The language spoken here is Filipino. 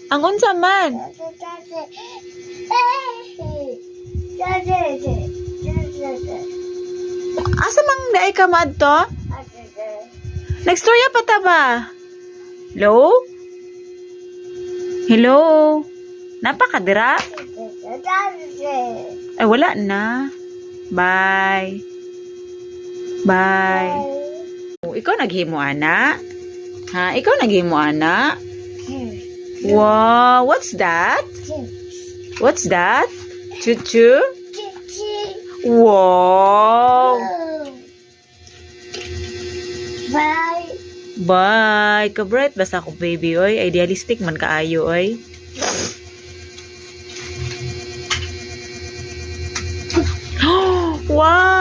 Ang unsa man? Asa mang daay ka madto? Nagstorya pa ta ba? Hello? Hello? Napakadira? Ay, wala na. Bye. Bye. Oh, ikaw naghimo, ana? Ha? Ikaw naghimo, ana? Wow, what's that? What's that? Chuchu? Wow. Bye. Bye. Ka-bright basta ako, baby, oy. Idealistic man kaayo, oy. Wow.